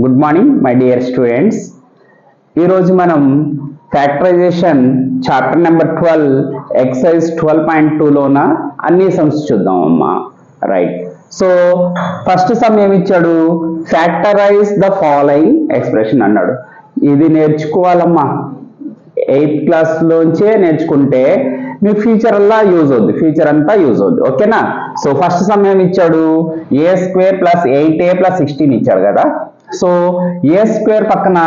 Good morning my dear students. ఈరోజు మనం factorisation chapter number 12 excise 12.2లోన అన్ని సమ్స్ చూద్దాం అమ్మా. రైట్. సో ఫస్ట్ సమ్ ఏమి ఇచ్చాడు? ఫ్యాక్టరైజ్ ద ఫాలోయింగ్ ఎక్స్ప్రెషన్ అన్నాడు. ఇది నేర్చుకోవాలమ్మా. 8th క్లాస్లోంచే నేర్చుకుంటే మీకు ఫ్యూచర్ అలా యూజ్ అవుద్ది, ఫ్యూచర్ అంతా యూజ్ అవుద్ది. ఓకేనా? సో ఫస్ట్ సమ్ ఏమి ఇచ్చాడు? a² + 8a + 16 ఇచ్చాడు కదా. సో a² పక్కన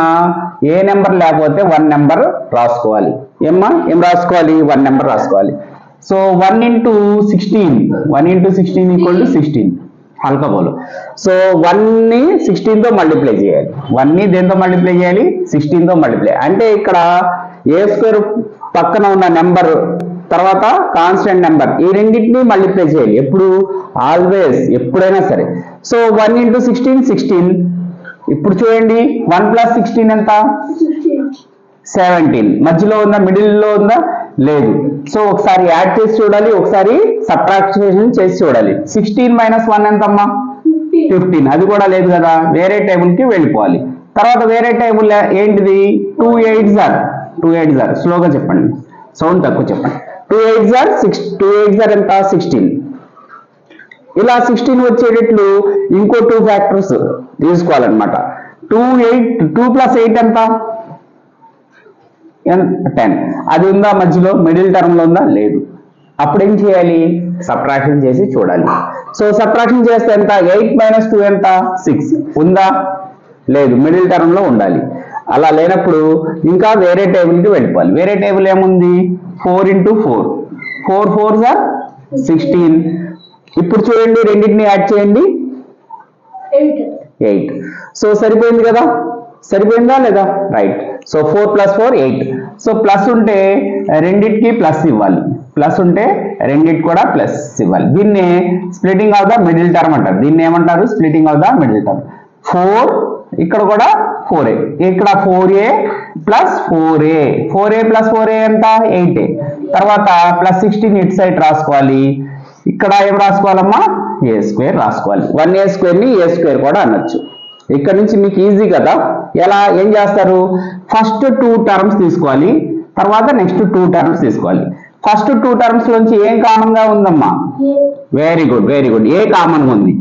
ఏ నెంబర్ లేకపోతే 1 నెంబర్ రాసుకోవాలి. ఏం రాసుకోవాలి? 1 నెంబర్ రాసుకోవాలి. సో 1 × 16 = 16 హల్కా బోలు. సో 1ని 16తో మల్టిప్లై చేయాలి. 1ని దేంతో మల్టిప్లై చేయాలి? 16తో మల్టిప్లై. అంటే ఇక్కడ a² పక్కన ఉన్న నెంబర్ తర్వాత కాన్స్టెంట్ నెంబర్ ఈ రెండింటిని మల్టిప్లై చేయాలి. ఎప్పుడు? ఆల్వేస్, ఎప్పుడైనా సరే. సో 1 × 16 16. ఇప్పుడు చూడండి 1 + 16 ఎంత? 17. మధ్యలో ఉందా? మిడిల్లో ఉందా? లేదు. సో ఒకసారి యాడ్ చేసి చూడాలి, ఒకసారి సబ్ట్రాక్షన్ చేసి చూడాలి. 16 - 1 ఎంతమ్మా? 15. అది కూడా లేదు కదా, వేరే టేబుల్ కి వెళ్ళిపోవాలి. తర్వాత వేరే టేబుల్ ఏంటిది? 2 8s are 2 8s are. స్లోగా చెప్పండి, సౌండ్ తక్కువ చెప్పండి. 2 8s are 6. 2 8s are ఎంత? 16. ఇలా 16 వచ్చేటట్లు ఇంకో 2 ఫ్యాక్టర్స్ తీసుకోవాలన్నమాట. 2 + 8 ఎంత? 10. అది ఉందా మధ్యలో? మిడిల్ టర్మ్ లో ఉందా? లేదు. అప్పుడు ఏం చేయాలి? సబ్ట్రాక్షన్ చేసి చూడాలి. సో సబ్ట్రాక్షన్ చేస్తే ఎంత? 8 - 2 ఎంత? 6. ఉందా? లేదు, మిడిల్ టర్మ్ లో ఉండాలి. అలా లేనప్పుడు ఇంకా వేరే టేబుల్ కి వెళ్ళిపోవాలి. వేరే టేబుల్ ఏముంది? 4 × 4. 4 4s are 16. ఇప్పుడు చూడండి, రెండింటిని యాడ్ చేయండి. 8. సో సరిపోయింది కదా? సరిపోయిందా లేదా? రైట్. సో 4 + 4 8. సో ప్లస్ ఉంటే రెండింటికి ప్లస్ ఇవ్వాలి, ప్లస్ ఉంటే రెండింటికి కూడా ప్లస్ ఇవ్వాలి. దీన్ని splitting of the middle term అంటారు. దీన్ని ఏమంటారు? Splitting of the middle term. 4 ఇక్కడ కూడా 4a, ఇక్కడ 4a + 4a. 4a + 4a ఎంత? 8a. తర్వాత +16 ఇటు సైడ్ రాసుకోవాలి. ఇక్కడ ఏం రాసుకోవాలమ్మా? a² రాసుకోవాలి. 1a² ని a² కూడా అనొచ్చు. ఇక్కడ నుంచి మీకు ఈజీ కదా. ఎలా ఏం చేస్తారు? ఫస్ట్ 2 టర్మ్స్ తీసుకోవాలి, తర్వాత నెక్స్ట్ 2 టర్మ్స్ తీసుకోవాలి. ఫస్ట్ 2 టర్మ్స్ లోంచి ఏం కామన్ గా ఉందమ్మా? Very good, very good. A common ఉంది.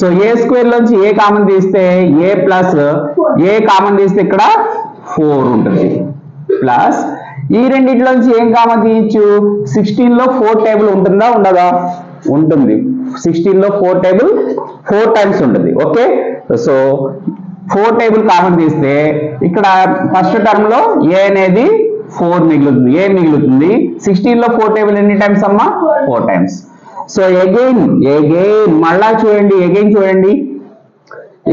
సో a² లోంచి ఏ కామన్ తీస్తే a + ఏ కామన్ తీస్తే ఇక్కడ 4 ఉంటుంది. ప్లస్ ఈ రెండింటిలోంచి ఏం కామన్ తీయచ్చు? 16 లో 4 టేబుల్ ఉంటుందా? ఉండదా? ఉంటుంది. 16 లో 4 టేబుల్ 4 టైమ్స్ ఉంటుంది. ఓకే. సో 4 టేబుల్ కామన్ తీస్తే ఇక్కడ ఫస్ట్ టర్మ్ లో ఏ అనేది 4 మిగులుతుంది. ఏ మిగులుతుంది? 16 లో 4 టేబుల్ ఎన్ని టైమ్స్ అమ్మా? 4 టైమ్స్. సో అగైన్ మళ్ళా చూడండి, అగైన్ చూడండి.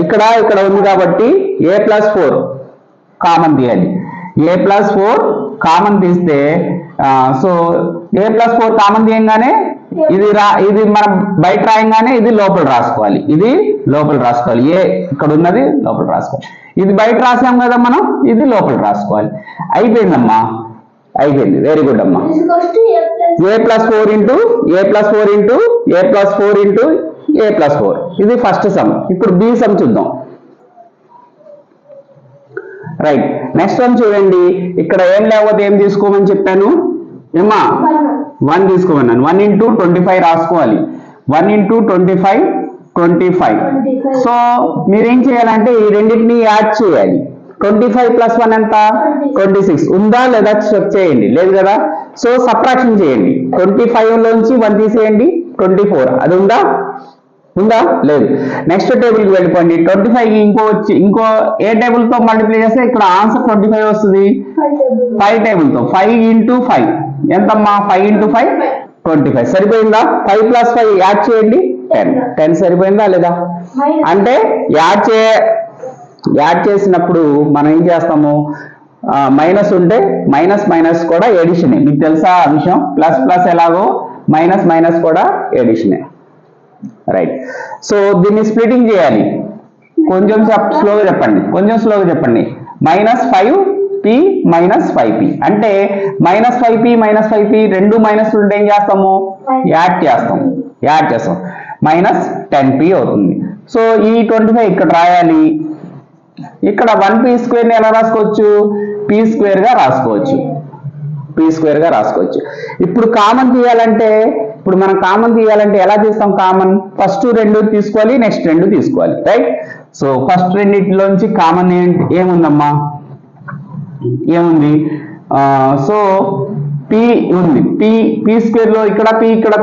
ఇక్కడ ఉంది కాబట్టి a + 4 కామన్ తీయాలి. a + 4 కామన్ తీస్తే సో a + 4 కామన్ తీయంగానే ఇది మనం బయట రాయంగానే ఇది లోపల రాసుకోవాలి. ఇది లోపల రాసుకోవాలి. ఏ ఇక్కడ ఉన్నది లోపల రాసుకోవాలి. ఇది బయట రాసాం కదా మనం, ఇది లోపల రాసుకోవాలి. అయిపోయిందమ్మా, అయిపోయింది. వెరీ గుడ్ అమ్మా. a + 4 × a + 4 × a + 4 × a + 4. ఇది ఫస్ట్ సమ్. ఇప్పుడు బి సమ్ చూద్దాం. రైట్. నెక్స్ట్ వన్ చూడండి. ఇక్కడ ఏం లేకపోతే ఏం తీసుకోమని చెప్పాను? ఏమా? 1 తీసుకోమన్నాను. 1 × 25 రాసుకోవాలి. 1 × 25 25. సో మీరేం చేయాలంటే ఈ రెండింటిని యాడ్ చేయాలి. 25 + 1 ఎంత? 26. ఉందా లేదా చెక్ చేయండి. లేదు కదా. సో సబ్ట్రాక్షన్ చేయండి. 25 లోంచి 1 తీసేయండి. 24. అది ఉందా? ఉందా? లేదు. నెక్స్ట్ టేబుల్కి వెళ్ళిపోండి. 25 ఇంకో ఏ టేబుల్ తో మల్టిప్లై చేస్తే ఇక్కడ ఆన్సర్ 25 వస్తుంది? 5 టేబుల్ తో. 5 × 5 ఎంతమ్మా? 5 × 5 25. సరిపోయిందా? 5 + 5 యాడ్ చేయండి. 10. 10 సరిపోయిందా లేదా? అంటే యాడ్ చేసినప్పుడు మనం ఏం చేస్తాము? మైనస్ ఉంటే మైనస్ కూడా ఎడిషనే. మీకు తెలుసా ఆ విషయం? ప్లస్ ఎలాగో మైనస్ కూడా ఎడిషనే. రైట్. సో దీన్ని స్ప్లిటింగ్ చేయాలి. కొంచెం స్లోగా చెప్పండి, -5p - 5p అంటే -5p - 5p రెండు మైనస్లు ఉంటే ఏం చేస్తాము? యాడ్ చేస్తాం. -10p అవుతుంది. సో ఈ 25 ఇక్కడ రాయాలి. ఇక్కడ 1p² ని ఎలా రాసుకోవచ్చు? p² గా రాసుకోవచ్చు. p² గా రాసుకోవచ్చు. ఇప్పుడు కామన్ తీయాలంటే మనం కామన్ తీయాలంటే ఎలా తీస్తాం? కామన్ ఫస్ట్ 2 తీసుకోవాలి, నెక్స్ట్ 2 తీసుకోవాలి, రైట్? సో ఫస్ట్ రెండింటిలోంచి కామన్ ఏముందమ్మా? ఏముంది? సో p ఉంది. p² లో ఇక్కడ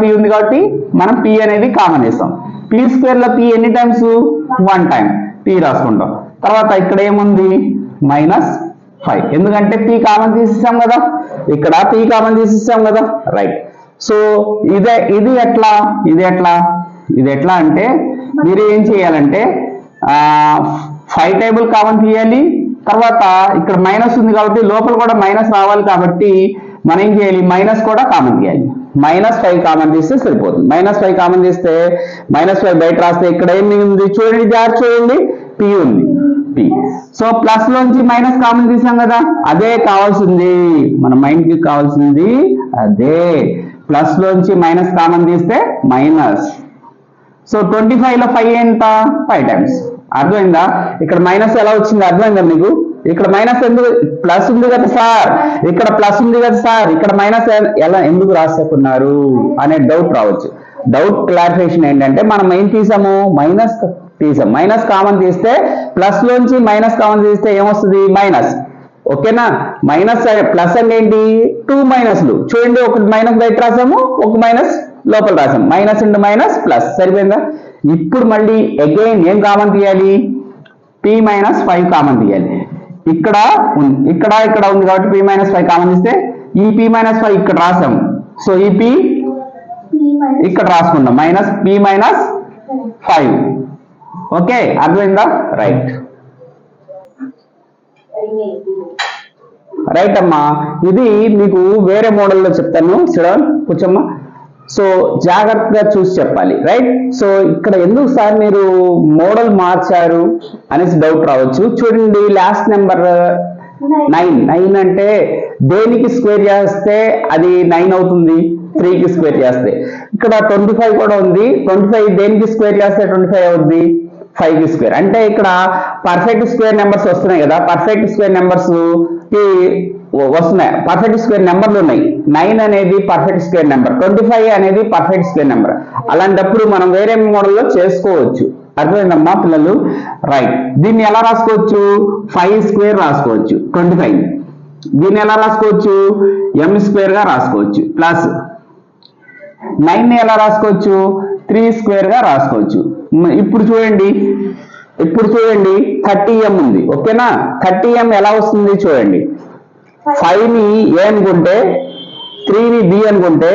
p ఉంది కాబట్టి మనం p అనేది కామన్ వేస్తాం. p² లో p ఎన్ని టైమ్స్? 1 టైం p రాసుకుంటాం. తర్వాత ఇక్కడ ఏముంది? -5. ఎందుకంటే p కామన్ తీసేసాం కదా, ఇక్కడ p కామన్ తీసేసాం కదా, రైట్? సో ఇది ఎట్లా అంటే మీరు ఏం చేయాలంటే 5 టేబుల్ కామన్ తీయాలి. తర్వాత ఇక్కడ మైనస్ ఉంది కాబట్టి లోపల కూడా మైనస్ రావాలి కాబట్టి మనం ఏం చేయాలి? మైనస్ కూడా కామన్ తీయాలి. -5 కామన్ తీస్తే సరిపోతుంది. -5 కామన్ తీస్తే -5 బయట రాస్తే ఇక్కడ ఏమి ఉంది? చూడండి, జాగ్రత్త చూడండి, p ఉంది, p. సో ప్లస్ లోంచి మైనస్ కామన్ తీసాం కదా, అదే కావాల్సింది మన మైండ్ కి కావాల్సింది అదే. ప్లస్ లోంచి మైనస్ కామన్ తీస్తే మైనస్. సో 25 లో 5 ఎంత? 5 టైమ్స్. అర్థమైందా? ఇక్కడ మైనస్ ఎలా వచ్చింది అర్థమైందా మీకు? ఇక్కడ మైనస్ ఎందుకు? ప్లస్ ఉంది కదా సార్, ఇక్కడ ప్లస్ ఉంది కదా సార్, ఇక్కడ మైనస్ ఎలా ఎందుకు రాసుకున్నారు అనే డౌట్ రావచ్చు. డౌట్ క్లారిఫికేషన్ ఏంటంటే మనం ఏం తీసాము? మైనస్ తీసాం. మైనస్ కామన్ తీస్తే ప్లస్ లోంచి మైనస్ కామన్ తీస్తే ఏమొస్తుంది? మైనస్. ఓకేనా? మైనస్ ప్లస్ అంటే ఏంటి? 2 మైనస్లు. చూడండి, ఒక మైనస్ బయట రాసాము, ఒక మైనస్ లోపల రాసాము. Minus into minus plus. సరిపోయిందా? ఇప్పుడు మళ్ళీ అగైన్ ఏం కామన్ తీయాలి? p-5 కామన్ తీయాలి. ఇక్కడ ఉంది కాబట్టి p-5 కామన్ తీస్తే ఈ p-5 ఇక్కడ రాసాము. సో ఈ p ఇక్కడ రాసుకుందాం, -p-5. ఓకే, అర్థమైందా? రైట్ అమ్మా. ఇది మీకు వేరే మోడల్లో చెప్తాను. కూర్చోమ్మా. సో జాగ్రత్తగా చూసి చెప్పాలి, రైట్? సో ఇక్కడ ఎందుకు సార్ మీరు మోడల్ మార్చారు అనేసి డౌట్ రావచ్చు. చూడండి, లాస్ట్ నెంబర్ 9 అంటే దేనికి స్క్వేర్ చేస్తే అది 9 అవుతుంది? 3కి స్క్వేర్ చేస్తే. ఇక్కడ 25 కూడా ఉంది. 25 దేనికి స్క్వేర్ చేస్తే 25 అవుద్ది? 5కి స్క్వేర్. అంటే ఇక్కడ పర్ఫెక్ట్ స్క్వేర్ నెంబర్స్ వస్తున్నాయి కదా, పర్ఫెక్ట్ స్క్వేర్ నెంబర్స్ కి వస్తున్నాయి, పర్ఫెక్ట్ స్క్వేర్ నెంబర్లు ఉన్నాయి. 9 అనేది పర్ఫెక్ట్ స్క్వేర్ నెంబర్, 25 అనేది పర్ఫెక్ట్ స్క్వేర్ నెంబర్. అలాంటప్పుడు మనం వేరే మోడల్లో చేసుకోవచ్చు. అర్థమైందమ్మా పిల్లలు? రైట్. దీన్ని ఎలా రాసుకోవచ్చు? 5² రాసుకోవచ్చు 25. దీన్ని ఎలా రాసుకోవచ్చు? m² గా రాసుకోవచ్చు. ప్లస్ 9 ని ఎలా రాసుకోవచ్చు? 3² గా రాసుకోవచ్చు. ఇప్పుడు చూడండి 30m ఉంది. ఓకేనా? 30m ఎలా వస్తుంది చూడండి. 5ని a అనుకుంటే 3ని b అనుకుంటే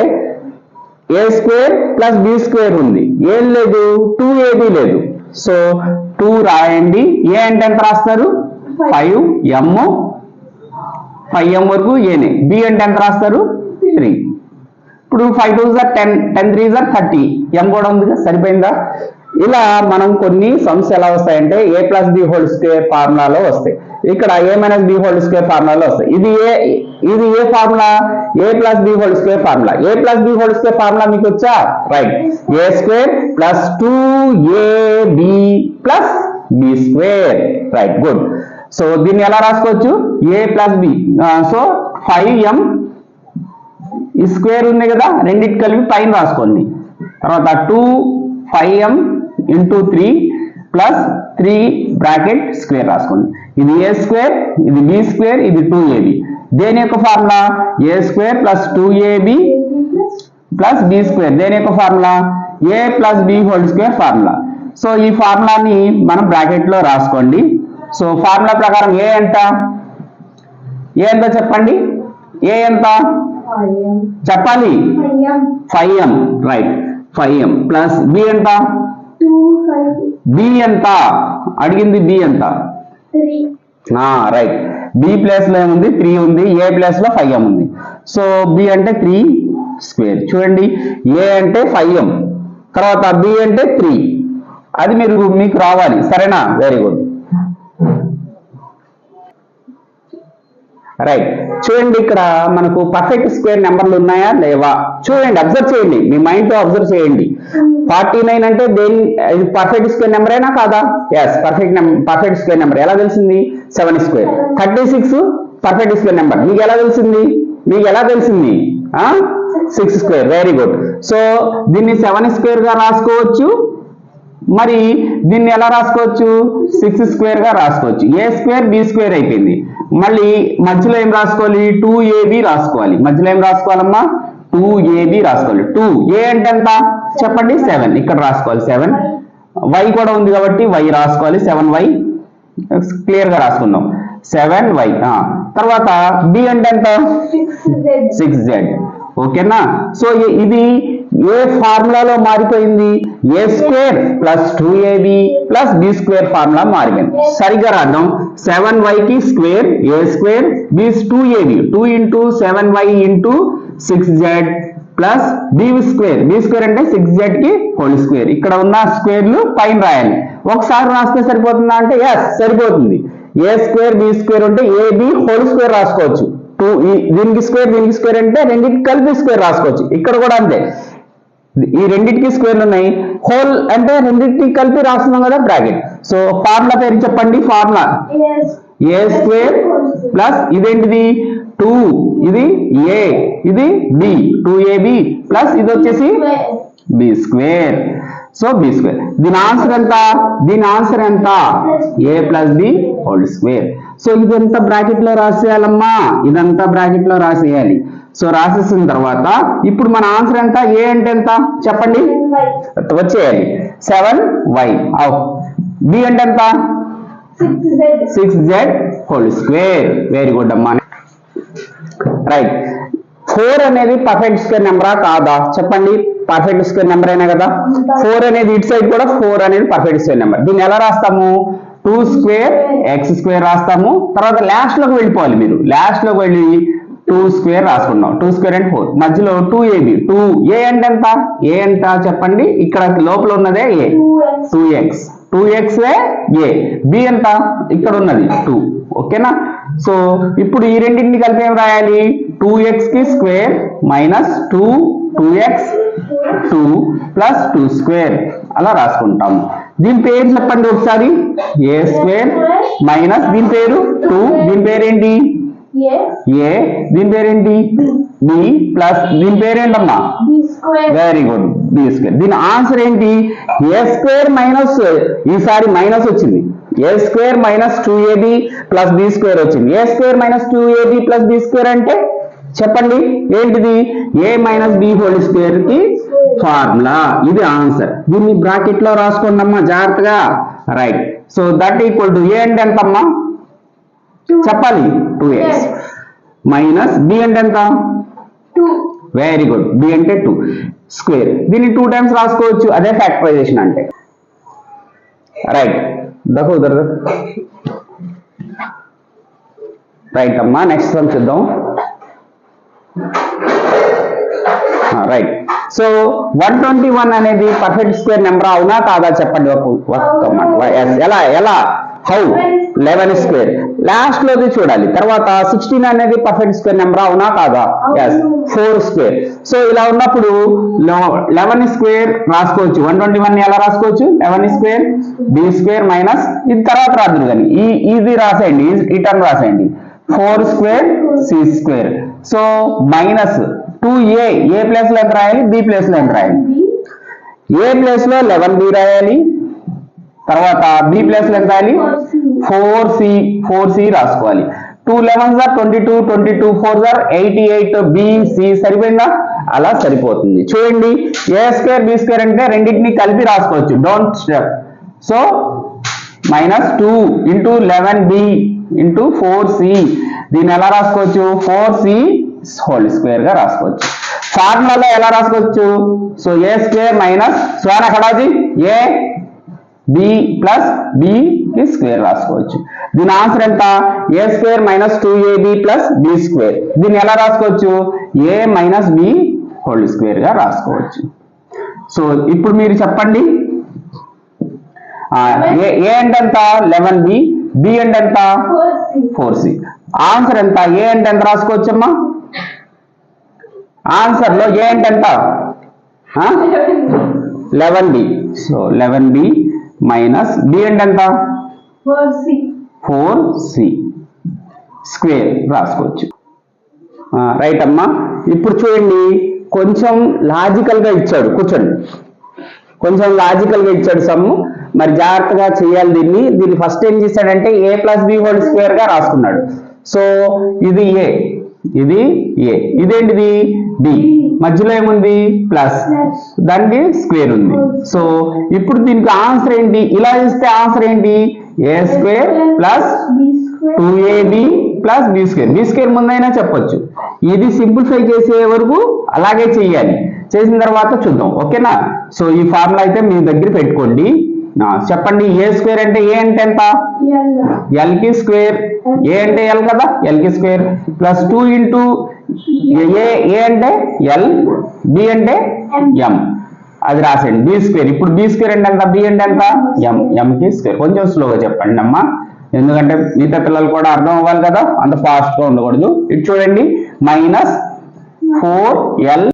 a² ప్లస్ b² ఉంది. ఏం లేదు, 2ab లేదు. సో 2 రాయండి. a అంటే ఎంత రాస్తారు? 5m వరకు ఏనే. b అంటే ఎంత రాస్తారు? 3. ఇప్పుడు 5 2s are 10, 10 3s are 30. m కూడా ఉంది కదా, సరిపోయిందా? ఇలా మనం కొన్ని సమ్స్ ఎలా వస్తాయంటే a+b² ఫార్ములాలో వస్తాయి. ఇక్కడ a-b² ఫార్ములాలో వస్తాయి. ఇది ఏ formula? a+b² formula. a+b² formula మీకు వచ్చా? Right. a² plus 2ab plus b². Right, good. So దీన్ని ఎలా రాసుకోవచ్చు? a plus b. So 5m ఈ స్క్వేర్ ఉంది కదా, రెండింటి కలిపి పైన రాసుకోండి. తర్వాత 5m into 3 plus 3 bracket square రాసుకోండి. ఇది a², ఇది b², ఇది 2ab. దేని యొక్క formula? a² plus 2ab plus b². దేని యొక్క ఫార్ములా? a+b² formula. సో ఈ ఫార్ములాని మనం బ్రాకెట్ లో రాసుకోండి. సో ఫార్ములా ప్రకారం ఏ ఎంత చెప్పండి? ఏ ఎంత చెప్పాలి? 5m. Right, 5m plus b ఎంత? b ఎంత అడిగింది? b ఎంత? రైట్. b ప్లేస్ లో ఏముంది? 3 ఉంది. a ప్లేస్ లో 5m ఉంది. సో b అంటే 3². చూడండి, a అంటే 5m, తర్వాత b అంటే 3. అది మీకు రావాలి, సరేనా? Very good. రైట్. చూడండి ఇక్కడ మనకు పర్ఫెక్ట్ స్క్వేర్ నెంబర్లు ఉన్నాయా లేవా చూడండి, అబ్జర్వ్ చేయండి, మీ మైండ్ తో అబ్జర్వ్ చేయండి. 49 అంటే ఇది పర్ఫెక్ట్ స్క్వేర్ నెంబర్ అయినా కాదా? Yes, perfect square number. ఎలా తెలిసింది? 7 స్క్వేర్. 36 perfect square number. మీకు ఎలా తెలిసింది? 6 స్క్వేర్. Very good. సో దీన్ని 7 స్క్వేర్ గా రాసుకోవచ్చు, మరి దీన్ని ఎలా రాసుకోవచ్చు? 6 స్క్వేర్ గా రాసుకోవచ్చు. ఏ స్క్వేర్ బి స్క్వేర్ అయిపోయింది. మళ్ళీ మధ్యలో ఏం రాసుకోవాలి? 2ab రాసుకోవాలి. మధ్యలో ఏం రాసుకోవాలమ్మా? 2ab రాసుకోవాలి. 2a అంటే ఎంత చెప్పండి? 7. ఇక్కడ రాసుకోవాలి 7. y కూడా ఉంది కాబట్టి y రాసుకోవాలి. 7y క్లియర్ గా రాసుకుందాం. 7y. తర్వాత b అంటే ఎంత? 6z. ఓకేనా? సో ఇది ఏ ఫార్ములాలో మారిపోయింది? A square plus 2ab plus b square formula మారిపోయింది. సరిగ్గా రాద్దాం. 7y కి square a square, b 2ab, 2 into 7y into 6z plus b square. B square అంటే 6z కి హోల్ స్క్వేర్. ఇక్కడ ఉన్న స్క్వేర్లు పైన రాయాలి. ఒకసారి రాస్తే సరిపోతుందా అంటే ఎస్ సరిపోతుంది. ఏ స్క్వేర్ బి స్క్వేర్ అంటే ఏబి హోల్ స్క్వేర్ రాసుకోవచ్చు. దీనికి స్క్వేర్ అంటే రెండింటికి కలిపి స్క్వేర్ రాసుకోవచ్చు. ఇక్కడ కూడా అంతే, ఈ రెండింటికి స్క్వేర్లు ఉన్నాయి. హోల్ అంటే రెండింటికి కలిపి రాస్తున్నాం కదా, బ్రాకెట్. సో ఫార్ములా పేరు చెప్పండి. ఫార్ములా ఏ స్క్వేర్ ప్లస్ ఇదేంటిది 2, ఇది a, ఇది b, 2ab ప్లస్ ఇది వచ్చేసి b square. So b square. దీని ఆన్సర్ ఎంత? a plus b whole square. So ఇదంతా బ్రాకెట్ లో రాసేయాలమ్మా, ఇదంతా బ్రాకెట్ లో రాసేయాలి. సో రాసేసిన తర్వాత ఇప్పుడు మన ఆన్సర్ ఎంత? ఏ అంటే ఎంత చెప్పండి? వచ్చేయాలి 7y. బి అంటే ఎంత? 6z whole square. Very good అమ్మా. రైట్. 4 అనేది పర్ఫెక్ట్ స్క్వేర్ నెంబరా కాదా చెప్పండి? పర్ఫెక్ట్ స్క్వేర్ నెంబర్ అయినా కదా. 4 అనేది ఇటు సైడ్ కూడా 4 అనేది పర్ఫెక్ట్ స్క్వేర్ నెంబర్. దీన్ని ఎలా రాస్తాము? 2 స్క్వేర్ x స్క్వేర్ రాస్తాము. తర్వాత లాస్ట్ లోకి వెళ్ళిపోవాలి. మీరు లాస్ట్ లోకి వెళ్ళి 2 స్క్వేర్ రాసుకున్నాం. 2 స్క్వేర్ అంటే 4. మధ్యలో 2ab. 2a అంటే ఎంత? ఏ ఎంత చెప్పండి? ఇక్కడ లోపల ఉన్నదే a. 2x. 2x a. b ఎంత? ఇక్కడ ఉన్నది 2. ఓకేనా? సో ఇప్పుడు ఈ రెండింటిని కలిపి ఏం రాయాలి? 2x కి square minus 2x 2 plus 2 square అలా రాసుకుంటాము. దీని పేరు చెప్పండి ఒకసారి. ఏ స్క్వేర్ మైనస్ దీని పేరు 2, దీని పేరేంటి? ఏ. దీని పేరేంటి? బి ప్లస్ దీని పేరేంటమ్మా? Very good, b square. దీని ఆన్సర్ ఏంటి? ఏ స్క్వేర్ మైనస్, ఈసారి మైనస్ వచ్చింది. A square minus 2ab plus b square వచ్చింది. A square minus 2ab plus b square అంటే చెప్పండి ఏంటిది? A minus b whole square కి ఫార్ములా. ఇది ఆన్సర్. దీన్ని బ్రాకెట్ లో రాసుకోండి అమ్మా జాగ్రత్తగా. Right. So that equal to a అంటే ఎంతమ్మా చెప్పాలి? 2x మైనస్ బి అంటే ఎంత? 2. Very good. బి అంటే 2 స్క్వేర్. దీన్ని 2 టైమ్స్ రాసుకోవచ్చు. అదే ఫ్యాక్టరైజేషన్ అంటే. రైట్. देखो उधर రైట్ అమ్మా. నెక్స్ట్ వన్ చూద్దాం. రైట్. సో 121 అనేది పర్ఫెక్ట్ స్క్వేర్ నెంబర్ అవునా కాదా చెప్పండి? ఎలా హౌ? 11 స్క్వేర్. లాస్ట్ లోది చూడాలి. తర్వాత 16 అనేది పర్ఫెక్ట్ స్క్వేర్ నెంబర్ అవునా కాదా? ఎస్. 4 స్క్వేర్. సో ఇలా ఉన్నప్పుడు 11 స్క్వేర్ రాసుకోవచ్చు. 121 ఎలా రాసుకోవచ్చు? 11 స్క్వేర్ బి స్క్వేర్ మైనస్ ఇది తర్వాత రాదు కానీ ఇది రాసేయండి, ఈ టర్మ్ రాసేయండి. 4 square c square. So minus 2a. A place లో ఎంత రాయాలి? బి ప్లేస్ లో ఎంత రాయాలి? ఏ ప్లేస్ లో 11b రాయాలి. తర్వాత బి ప్లేస్ లో ఎంత రాయాలి? 4c రాసుకోవాలి. 2 11s are 22, 22 4s are 88, b c సరిపోయిందా? అలా సరిపోతుంది. చూడండి, ఏ స్క్వేర్ బి స్క్వేర్ అంటే రెండింటిని కలిపి రాసుకోవచ్చు. Don't step. So minus 2 into 11b into 4c. దీన్ని ఎలా రాసుకోవచ్చు? 4c హోల్ స్క్వేర్ గా రాసుకోవచ్చు. ఫార్ములాలో ఎలా రాసుకోవచ్చు? So a square minus square అక్కడాది ఏ బి ప్లస్ బి కి స్క్వేర్ రాసుకోవచ్చు. దీని ఆన్సర్ ఎంత? A square minus 2ab plus b square. దీన్ని ఎలా రాసుకోవచ్చు? A minus b whole square గా రాసుకోవచ్చు. సో ఇప్పుడు మీరు చెప్పండి, ఏ అంటే ఎంత? 11b, బి అంటే ఎంత? 4c. ఆన్సర్ ఎంత? ఏ అంటే ఎంత రాసుకోవచ్చమ్మా? ఆన్సర్ లో ఏ అంటే ఎంత? 11b. So 11b minus b అంటే ఎంత? 4c స్క్వేర్ రాసుకోవచ్చు. రైట్ అమ్మా. ఇప్పుడు చూడండి, కొంచెం లాజికల్ గా ఇచ్చాడు, కూర్చోండి. కొంచెం లాజికల్ గా ఇచ్చాడు సమ్ము, మరి జాగ్రత్తగా చేయాలి దీన్ని. దీన్ని ఫస్ట్ ఏం చేశాడంటే a plus b whole square గా రాసుకున్నాడు. సో ఇది a, ఇది a, ఇదేంటిది b, మధ్యలో ఏముంది? ప్లస్, దానికి స్క్వేర్ ఉంది. సో ఇప్పుడు దీనికి ఆన్సర్ ఏంటి? ఇలా ఇస్తే ఆన్సర్ ఏంటి? a square plus 2ab plus b square. b square ముందైనా చెప్పొచ్చు. ఇది సింప్లిఫై చేసే వరకు అలాగే చెయ్యాలి. చేసిన తర్వాత చూద్దాం, ఓకేనా? సో ఈ ఫార్ములా అయితే మీ దగ్గర పెట్టుకోండి. చెప్పండి, ఏ స్క్వేర్ అంటే ఏ అంటే ఎంత? ఎల్ కి స్క్వేర్. ఏ అంటే ఎల్ కదా, ఎల్ కి స్క్వేర్ ప్లస్ 2 ఇంటూ ఏ అంటే ఎల్, బి అంటే ఎం, అది రాసేయండి. B square. ఇప్పుడు బి స్క్వేర్ అంటే ఎంత? బి అంటే ఎంత? ఎం, ఎం కి స్క్వేర్. కొంచెం స్లోగా చెప్పండి అమ్మా, ఎందుకంటే మిగతా పిల్లలు కూడా అర్థం అవ్వాలి కదా, అంత ఫాస్ట్ గా ఉండకూడదు. ఇటు చూడండి, మైనస్ 4l